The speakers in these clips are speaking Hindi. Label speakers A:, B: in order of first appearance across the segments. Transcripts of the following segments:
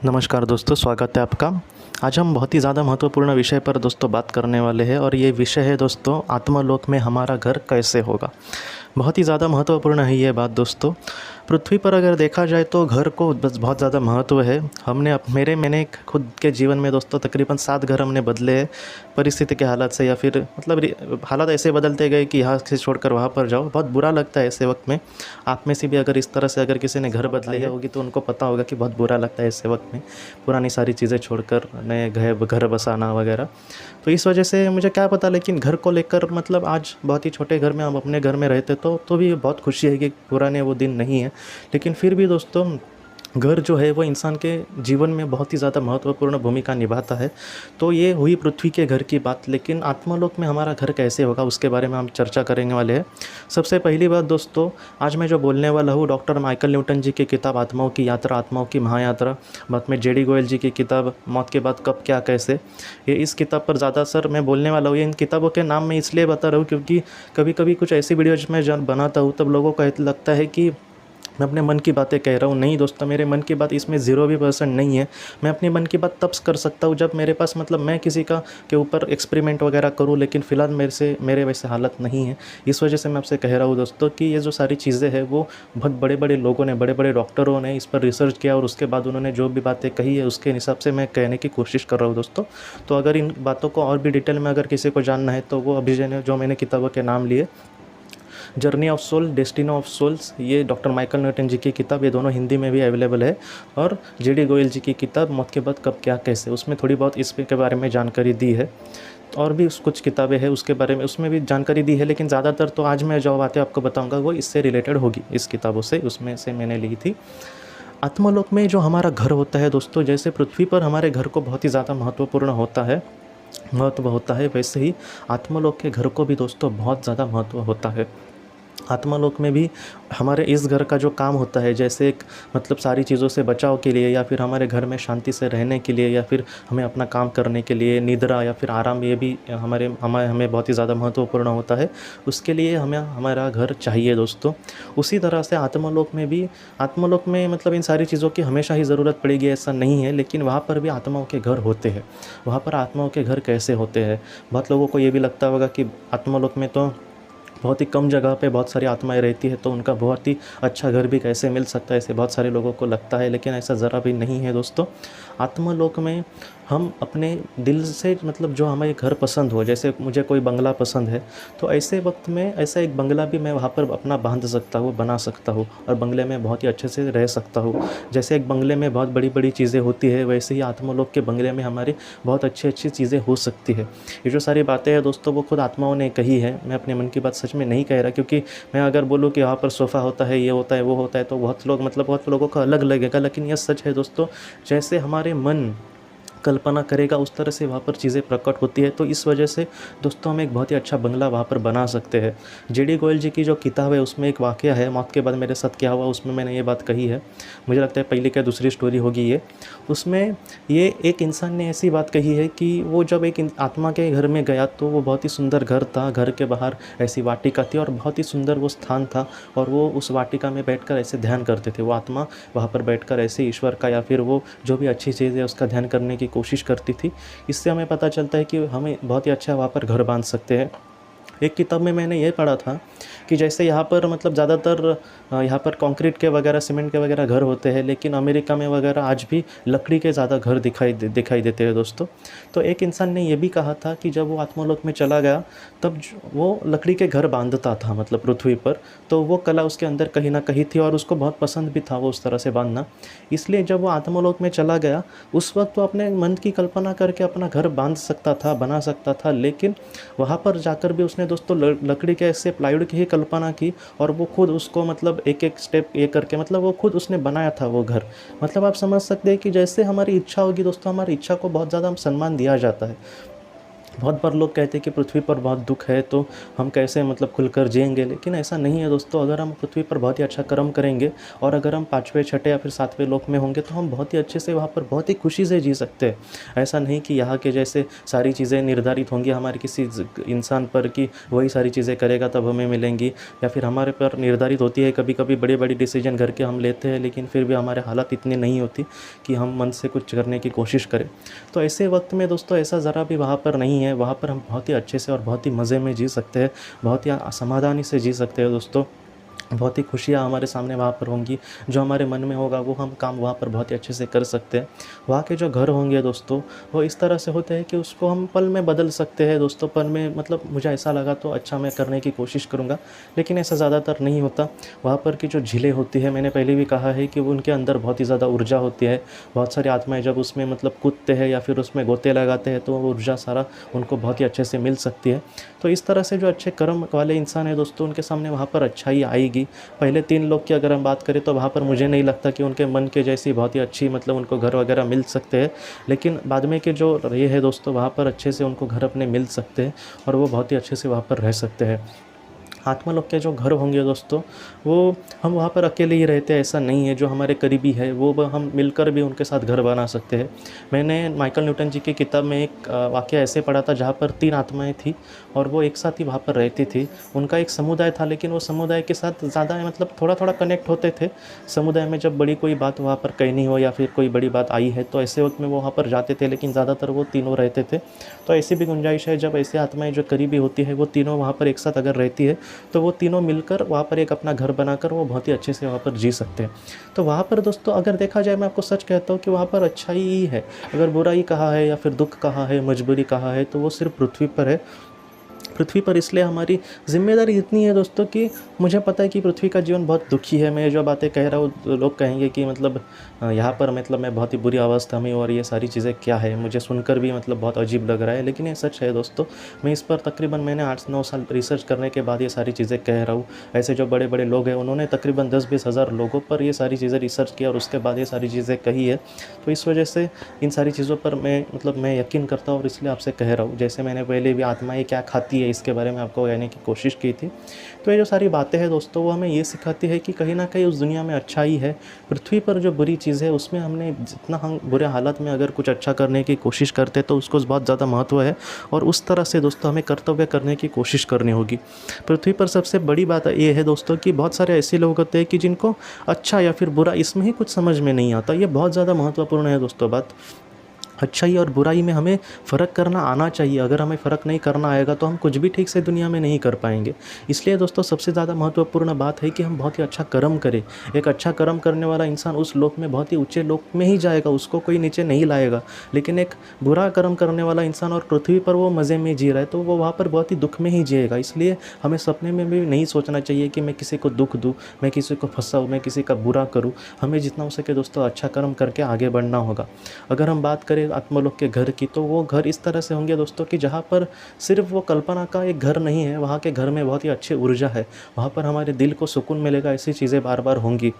A: नमस्कार दोस्तों, स्वागत है आपका। आज हम बहुत ही ज़्यादा महत्वपूर्ण विषय पर दोस्तों बात करने वाले हैं और ये विषय है दोस्तों, आत्मलोक में हमारा घर कैसे होगा। बहुत ही ज़्यादा महत्वपूर्ण है ये बात दोस्तों। पृथ्वी पर अगर देखा जाए तो घर को बस बहुत ज़्यादा महत्व है। मैंने खुद के जीवन में दोस्तों तकरीबन 7 घर हमने बदले हैं, परिस्थिति के हालात से, या फिर हालात ऐसे बदलते गए कि यहाँ से छोड़कर वहाँ पर जाओ। बहुत बुरा लगता है ऐसे वक्त में। आप में से भी अगर इस तरह से अगर किसी ने घर बदले है होगी तो उनको पता होगा कि बहुत बुरा लगता है ऐसे वक्त में, पुरानी सारी चीज़ें छोड़कर नए घर बसाना वगैरह। तो इस वजह से मुझे क्या पता, लेकिन घर को लेकर आज बहुत ही छोटे घर में हम अपने घर में रहते तो भी बहुत खुशी है कि पुराने वो दिन नहीं है। लेकिन फिर भी दोस्तों, घर जो है वो इंसान के जीवन में बहुत ही ज़्यादा महत्वपूर्ण भूमिका निभाता है। तो ये हुई पृथ्वी के घर की बात, लेकिन आत्मलोक में हमारा घर कैसे होगा उसके बारे में हम चर्चा करेंगे वाले हैं। सबसे पहली बात दोस्तों, आज मैं जो बोलने वाला हूँ डॉक्टर माइकल न्यूटन जी की किताब आत्माओं की यात्रा, आत्माओं की महायात्रा, बाद में जेडी गोयल जी की किताब मौत के बाद कब क्या कैसे, ये इस किताब पर ज़्यादा सर मैं बोलने वाला हूँ। इन किताबों के नाम मैं इसलिए बता रहा हूँ क्योंकि कभी कभी कुछ ऐसी वीडियोज में जब बनाता हूँ तब लोगों को लगता है कि मैं अपने मन की बातें कह रहा हूँ। नहीं दोस्तों, मेरे मन की बात इसमें 0% नहीं है। मैं अपने मन की बात तब कर सकता हूँ जब मेरे पास मैं किसी का के ऊपर एक्सपेरिमेंट वगैरह करूँ, लेकिन फ़िलहाल मेरे वैसे हालत नहीं है। इस वजह से मैं आपसे कह रहा हूँ दोस्तों कि ये जो सारी चीज़ें हैं वो बहुत बड़े बड़े लोगों ने, बड़े बड़े डॉक्टरों ने इस पर रिसर्च किया और उसके बाद उन्होंने जो भी बातें कही है उसके हिसाब से मैं कहने की कोशिश कर रहा हूँ दोस्तों। तो अगर इन बातों को और भी डिटेल में अगर किसी को जानना है तो वो अभी जो मैंने किताबों के नाम लिए, journey of soul, destiny of souls, ये डॉक्टर माइकल न्यूटन जी की किताब, ये दोनों हिंदी में भी अवेलेबल है। और जेडी गोयल जी की किताब मौत के बाद कब क्या कैसे, उसमें थोड़ी बहुत के बारे में जानकारी दी है। और भी कुछ किताबें हैं उसके बारे में, उसमें भी जानकारी दी है, लेकिन ज़्यादातर तो आज मैं जो बातें आपको बताऊंगा वो इससे रिलेटेड होगी, इस किताबों से, उसमें से मैंने ली थी। आत्मलोक में जो हमारा घर होता है दोस्तों, जैसे पृथ्वी पर हमारे घर को बहुत ही ज़्यादा महत्व होता है, वैसे ही आत्मलोक के घर को भी दोस्तों बहुत ज़्यादा महत्व होता है। आत्मालोक में भी हमारे इस घर का जो काम होता है, जैसे एक सारी चीज़ों से बचाव के लिए, या फिर हमारे घर में शांति से रहने के लिए, या फिर हमें अपना काम करने के लिए निद्रा या फिर आराम, ये भी हमें बहुत ही ज़्यादा महत्वपूर्ण होता है। उसके लिए हमें हमारा घर चाहिए दोस्तों। उसी तरह से आत्मालोक में इन सारी चीज़ों की हमेशा ही ज़रूरत पड़ेगी ऐसा नहीं है, लेकिन वहाँ पर भी आत्माओं के घर होते हैं। वहाँ पर आत्माओं के घर कैसे होते हैं, बहुत लोगों को ये भी लगता होगा कि आत्मालोक में तो बहुत ही कम जगह पे बहुत सारी आत्माएं रहती है, तो उनका बहुत ही अच्छा घर भी कैसे मिल सकता है, ऐसे बहुत सारे लोगों को लगता है, लेकिन ऐसा ज़रा भी नहीं है दोस्तों। आत्मलोक में हम अपने दिल से जो हमें घर पसंद हो, जैसे मुझे कोई बंगला पसंद है तो ऐसे वक्त में ऐसा एक बंगला भी मैं वहाँ पर अपना बांध सकता हूँ, बना सकता हूँ, और बंगले में बहुत ही अच्छे से रह सकता हूँ। जैसे एक बंगले में बहुत बड़ी बड़ी चीज़ें होती है, वैसे ही आत्मलोक के बंगले में हमारी बहुत अच्छी अच्छी चीज़ें हो सकती है। ये जो सारी बातें हैं दोस्तों वो खुद आत्माओं ने कही है, मैं अपने मन की बात सच में नहीं कह रहा, क्योंकि मैं अगर बोलूँ कि वहाँ पर सोफ़ा होता है, ये होता है, वो होता है, तो बहुत लोगों को अलग लगेगा, लेकिन यह सच है दोस्तों। जैसे हमारे मन कल्पना करेगा उस तरह से वहाँ पर चीज़ें प्रकट होती है। तो इस वजह से दोस्तों हम एक बहुत ही अच्छा बंगला वहाँ पर बना सकते हैं। जेडी गोयल जी की जो किताब है उसमें एक वाक़या है, मौत के बाद मेरे साथ क्या हुआ, उसमें मैंने ये बात कही है। मुझे लगता है पहली क्या दूसरी स्टोरी होगी ये। उसमें ये एक इंसान ने ऐसी बात कही है कि वो जब एक आत्मा के घर में गया तो वो बहुत ही सुंदर घर था, घर के बाहर ऐसी वाटिका थी और बहुत ही सुंदर वो स्थान था, और वो उस वाटिका में बैठकर ऐसे ध्यान करते थे। वो आत्मा वहाँ पर बैठकर ऐसे ईश्वर का या फिर वो जो भी अच्छी चीज़ है उसका ध्यान करने की कोशिश करती थी। इससे हमें पता चलता है कि हमें बहुत ही अच्छा वहाँ पर घर बांध सकते हैं। एक किताब में मैंने ये पढ़ा था कि जैसे यहाँ पर ज़्यादातर यहाँ पर कंक्रीट के वगैरह, सीमेंट के वगैरह घर होते हैं, लेकिन अमेरिका में वगैरह आज भी लकड़ी के ज़्यादा घर दिखाई देते हैं दोस्तों। तो एक इंसान ने ये भी कहा था कि जब वो आत्मलोक में चला गया तब वो लकड़ी के घर बांधता था पृथ्वी पर, तो वो कला उसके अंदर कहीं ना कहीं थी और उसको बहुत पसंद भी था वो उस तरह से बांधना। इसलिए जब वो आत्मलोक में चला गया उस वक्त वो अपने मन की कल्पना करके अपना घर बांध सकता था, बना सकता था, लेकिन वहाँ पर जाकर भी उसने दोस्तों लकड़ी के ऐसे प्लाईवुड की ही कल्पना की, और वो खुद उसको एक एक स्टेप ये करके वो खुद उसने बनाया था वो घर। आप समझ सकते हैं कि जैसे हमारी इच्छा होगी दोस्तों, हमारी इच्छा को बहुत ज़्यादा सम्मान दिया जाता है। बहुत बार लोग कहते हैं कि पृथ्वी पर बहुत दुख है, तो हम कैसे मतलब खुलकर जिएँगे, लेकिन ऐसा नहीं है दोस्तों। अगर हम पृथ्वी पर बहुत ही अच्छा कर्म करेंगे और अगर हम 5वें, छठे या फिर 7वें लोक में होंगे, तो हम बहुत ही अच्छे से वहाँ पर बहुत ही खुशी से जी सकते हैं। ऐसा नहीं कि यहाँ के जैसे सारी चीज़ें निर्धारित होंगी हमारे किसी इंसान पर कि वही सारी चीज़ें करेगा तब हमें मिलेंगी, या फिर हमारे पर निर्धारित होती है कभी-कभी बड़ी-बड़ी डिसीजन घर के हम लेते हैं, लेकिन फिर भी हमारे हालात इतनी नहीं होती कि हम मन से कुछ करने की कोशिश करें। तो ऐसे वक़्त में दोस्तों ऐसा ज़रा भी वहाँ पर नहीं है, वहाँ पर हम बहुत ही अच्छे से और बहुत ही मज़े में जी सकते हैं, बहुत ही समाधानी से जी सकते हैं दोस्तों। बहुत ही खुशियाँ हमारे सामने वहाँ पर होंगी, जो हमारे मन में होगा वो हम काम वहाँ पर बहुत ही अच्छे से कर सकते हैं। वहाँ के जो घर होंगे दोस्तों, वो इस तरह से होते हैं कि उसको हम पल में बदल सकते हैं दोस्तों, पल में मतलब मुझे ऐसा लगा तो अच्छा मैं करने की कोशिश करूँगा, लेकिन ऐसा ज़्यादातर नहीं होता। वहाँ पर की जो झीलें होती है, मैंने पहले भी कहा है कि वो उनके अंदर बहुत ही ज़्यादा ऊर्जा होती है। बहुत सारी आत्माएँ जब उसमें मतलब कूदते हैं या फिर उसमें गोते लगाते हैं, तो वो ऊर्जा सारा उनको बहुत ही अच्छे से मिल सकती है। तो इस तरह से जो अच्छे कर्म वाले इंसान हैं दोस्तों, उनके सामने वहाँ पर अच्छाई आएगी। पहले 3 लोग की अगर हम बात करें तो वहाँ पर मुझे नहीं लगता कि उनके मन के जैसी बहुत ही अच्छी मतलब उनको घर वगैरह मिल सकते हैं। लेकिन बाद में के जो ये है दोस्तों, वहाँ पर अच्छे से उनको घर अपने मिल सकते हैं और वो बहुत ही अच्छे से वहाँ पर रह सकते हैं। आत्मा के जो घर होंगे दोस्तों, वो हम वहाँ पर अकेले ही रहते हैं ऐसा नहीं है। जो हमारे करीबी है वो हम मिलकर भी उनके साथ घर बना सकते हैं। मैंने माइकल न्यूटन जी की किताब में एक वाक़या ऐसे पढ़ा था जहाँ पर 3 आत्माएँ थी और वो एक साथ ही वहाँ पर रहती थी। उनका एक समुदाय था, लेकिन वो समुदाय के साथ ज़्यादा मतलब थोड़ा-थोड़ा कनेक्ट होते थे। समुदाय में जब बड़ी कोई बात वहाँ पर कहनी हो या फिर कोई बड़ी बात आई है, तो ऐसे वक़्त में वो वहाँ पर जाते थे, लेकिन ज़्यादातर वो तीनों रहते थे। तो ऐसी भी गुंजाइश है, जब ऐसी आत्माएँ जो करीबी होती है वो तीनों वहाँ पर एक साथ अगर रहती है, तो वो तीनों मिलकर वहाँ पर एक अपना घर बनाकर वो बहुत ही अच्छे से वहाँ पर जी सकते हैं। तो वहाँ पर दोस्तों अगर देखा जाए, मैं आपको सच कहता हूँ कि वहाँ पर अच्छाई ही है। अगर बुराई कहाँ है या फिर दुःख कहाँ है, मजबूरी कहाँ है, तो वो सिर्फ़ पृथ्वी पर है। पृथ्वी पर इसलिए हमारी ज़िम्मेदारी इतनी है दोस्तों कि मुझे पता है कि पृथ्वी का जीवन बहुत दुखी है। मैं जो बातें कह रहा हूँ, लोग कहेंगे कि मतलब यहाँ पर मतलब मैं बहुत ही बुरी अवस्था में हूँ और ये सारी चीज़ें क्या है, मुझे सुनकर भी मतलब बहुत अजीब लग रहा है, लेकिन ये सच है दोस्तों। मैं इस पर तकरीबन मैंने 8-9 साल रिसर्च करने के बाद ये सारी चीज़ें कह रहा हूँ। ऐसे जो बड़े-बड़े लोग हैं, उन्होंने तकरीबन 10-20 हज़ार लोगों पर ये सारी चीज़ें रिसर्च किया और उसके बाद ये सारी चीज़ें कही है। तो इस वजह से इन सारी चीज़ों पर मैं यकीन करता हूँ और इसलिए आपसे कह रहा हूँ। जैसे मैंने पहले भी आत्माएँ क्या खाती है इसके बारे में आपको कहने की कोशिश की थी। तो ये जो सारी बातें हैं दोस्तों, वो हमें ये सिखाती है कि कहीं न कहीं उस दुनिया में अच्छाई है। पृथ्वी पर जो बुरी चीज़ है, उसमें हमने जितना हम बुरे हालात में अगर कुछ अच्छा करने की कोशिश करते हैं, तो उसको बहुत ज़्यादा महत्व है और उस तरह से दोस्तों हमें कर्तव्य करने की कोशिश करनी होगी। पृथ्वी पर सबसे बड़ी बात ये है दोस्तों कि बहुत सारे ऐसे लोग होते हैं कि जिनको अच्छा या फिर बुरा इसमें ही कुछ समझ में नहीं आता। ये बहुत ज़्यादा महत्वपूर्ण है दोस्तों बात। अच्छाई और बुराई में हमें फ़र्क करना आना चाहिए। अगर हमें फ़र्क नहीं करना आएगा, तो हम कुछ भी ठीक से दुनिया में नहीं कर पाएँगे। इसलिए दोस्तों सबसे ज़्यादा महत्वपूर्ण बात है कि हम बहुत ही अच्छा कर्म करें। एक अच्छा कर्म करने वाला इंसान उस लोक में बहुत ही ऊँचे लोक में ही जाएगा, उसको कोई नीचे नहीं लाएगा। लेकिन एक बुरा कर्म करने वाला इंसान और पृथ्वी पर वो मज़े में जी रहा है, तो वो वहाँ पर बहुत ही दुःख में ही जिएगा। इसलिए हमें सपने में भी नहीं सोचना चाहिए कि मैं किसी को दुःख दूँ, मैं किसी को फँसाऊँ, मैं किसी का बुरा करूँ। हमें जितना हो सके दोस्तों अच्छा कर्म करके आगे बढ़ना होगा। अगर हम बात करें आत्मलोक के घर की, तो वो घर इस तरह से होंगे दोस्तों कि जहाँ पर सिर्फ़ वो कल्पना का एक घर नहीं है, वहाँ के घर में बहुत ही अच्छी ऊर्जा है। वहाँ पर हमारे दिल को सुकून मिलेगा, ऐसी चीज़ें बार-बार होंगी।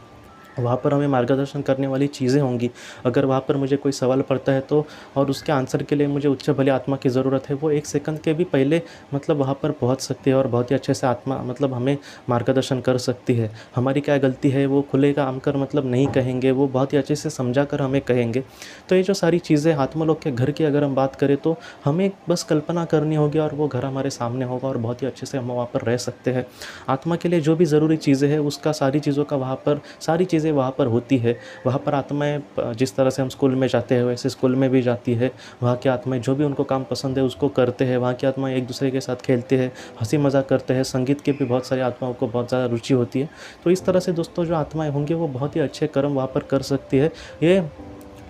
A: वहाँ पर हमें मार्गदर्शन करने वाली चीज़ें होंगी। अगर वहाँ पर मुझे कोई सवाल पड़ता है, तो और उसके आंसर के लिए मुझे उच्च भली आत्मा की ज़रूरत है, वो 1 सेकंड के भी पहले मतलब वहाँ पर पहुँच सकती है और बहुत ही अच्छे से आत्मा मतलब हमें मार्गदर्शन कर सकती है। हमारी क्या गलती है वो खुलेगा आमकर मतलब नहीं कहेंगे, वो बहुत ही अच्छे से समझा कर हमें कहेंगे। तो ये जो सारी चीज़ें आत्मलोक के घर की अगर हम बात करें, तो हमें बस कल्पना करनी होगी और वो घर हमारे सामने होगा और बहुत ही अच्छे से हम वहाँ पर रह सकते हैं। आत्मा के लिए जो भी ज़रूरी चीज़ें हैं, उसका सारी चीज़ों का वहाँ पर सारी चीज़ें वहाँ पर होती है। वहाँ पर आत्माएँ जिस तरह से हम स्कूल में जाते हैं, वैसे स्कूल में भी जाती है। वहाँ की आत्माएँ जो भी उनको काम पसंद है उसको करते हैं। वहाँ की आत्माएँ एक-दूसरे के साथ खेलते हैं, हँसी-मज़ाक करते हैं। संगीत की भी बहुत सारी आत्माओं को बहुत ज़्यादा रुचि होती है। तो इस तरह से दोस्तों जो आत्माएँ होंगी, वो बहुत ही अच्छे कर्म वहाँ पर कर सकती है। ये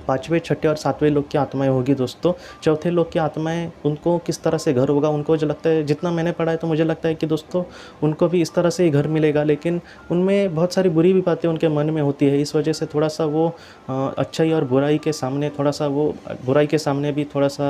A: 5वें, छठे और 7वें लोक की आत्माएँ होगी दोस्तों। चौथे लोक की आत्माएँ, उनको किस तरह से घर होगा, उनको जो लगता है, जितना मैंने पढ़ा है, तो मुझे लगता है कि दोस्तों उनको भी इस तरह से ही घर मिलेगा, लेकिन उनमें बहुत सारी बुरी भी बातें उनके मन में होती है। इस वजह से थोड़ा-सा वो अच्छाई और बुराई के सामने थोड़ा-सा वो बुराई के सामने भी थोड़ा-सा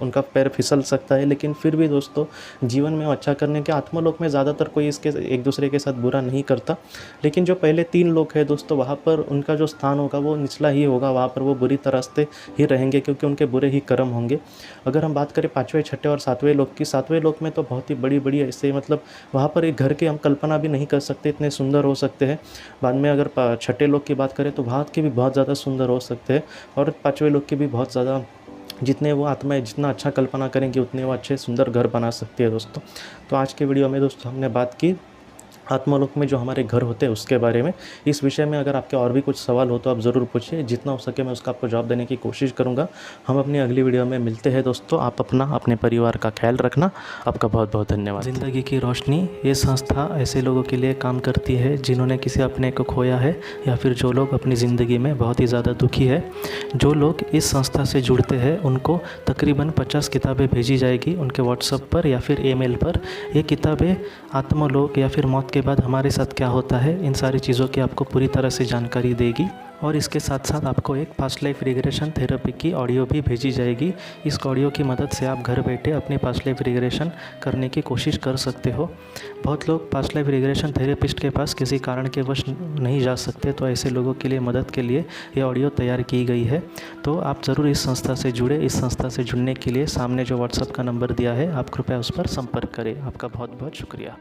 A: उनका पैर फिसल सकता है, लेकिन फिर भी दोस्तों जीवन में अच्छा करने के आत्मलोक में ज़्यादातर कोई इसके एक दूसरे के साथ बुरा नहीं करता। लेकिन जो पहले 3 लोक है दोस्तों, वहाँ पर उनका जो स्थान होगा वो निचला ही होगा, वहाँ पर वो बुरी तरह से ही रहेंगे क्योंकि उनके बुरे ही कर्म होंगे। अगर हम बात करें 5वें, 6ठे और 7वें लोक की, 7वें लोक में तो बहुत ही बड़ी-बड़ी ऐसे मतलब वहाँ पर एक घर की हम कल्पना भी नहीं कर सकते, इतने सुंदर हो सकते हैं। बाद में अगर 6ठे लोक की बात करें तो वहाँ के भी बहुत ज़्यादा सुंदर हो सकते हैं, और 5वें लोक के भी बहुत ज़्यादा, जितने वो आत्माएँ जितना अच्छा कल्पना करेंगी उतने वो अच्छे सुंदर घर बना सकती है दोस्तों। तो आज के वीडियो में दोस्तों हमने बात की आत्मालोक में जो हमारे घर होते हैं उसके बारे में। इस विषय में अगर आपके और भी कुछ सवाल हो तो आप ज़रूर पूछिए, जितना हो सके मैं उसका आपको जवाब देने की कोशिश करूँगा। हम अपनी अगली वीडियो में मिलते हैं दोस्तों। आप अपना अपने परिवार का ख्याल रखना। आपका बहुत बहुत धन्यवाद। ज़िंदगी की रोशनी ये संस्था ऐसे लोगों के लिए काम करती है जिन्होंने किसी अपने को खोया है, या फिर जो लोग अपनी ज़िंदगी में बहुत ही ज़्यादा दुखी है। जो लोग इस संस्था से जुड़ते हैं उनको तकरीबन 50 किताबें भेजी जाएगी उनके व्हाट्सएप पर या फिर ईमेल पर। ये किताबें आत्मलोक या फिर मौत के बाद हमारे साथ क्या होता है, इन सारी चीज़ों की आपको पूरी तरह से जानकारी देगी। और इसके साथ साथ आपको एक पास्ट लाइफ रिग्रेशन थेरेपी की ऑडियो भी भेजी जाएगी। इस ऑडियो की मदद से आप घर बैठे अपनी पास्ट लाइफ रिग्रेशन करने की कोशिश कर सकते हो। बहुत लोग पास्ट लाइफ रिग्रेशन थेरेपिस्ट के पास किसी कारण के वश नहीं जा सकते, तो ऐसे लोगों के लिए मदद के लिए ये ऑडियो तैयार की गई है। तो आप ज़रूर इस संस्था से जुड़े। इस संस्था से जुड़ने के लिए सामने जो व्हाट्सएप का नंबर दिया है आप कृपया उस पर संपर्क करें। आपका बहुत बहुत शुक्रिया।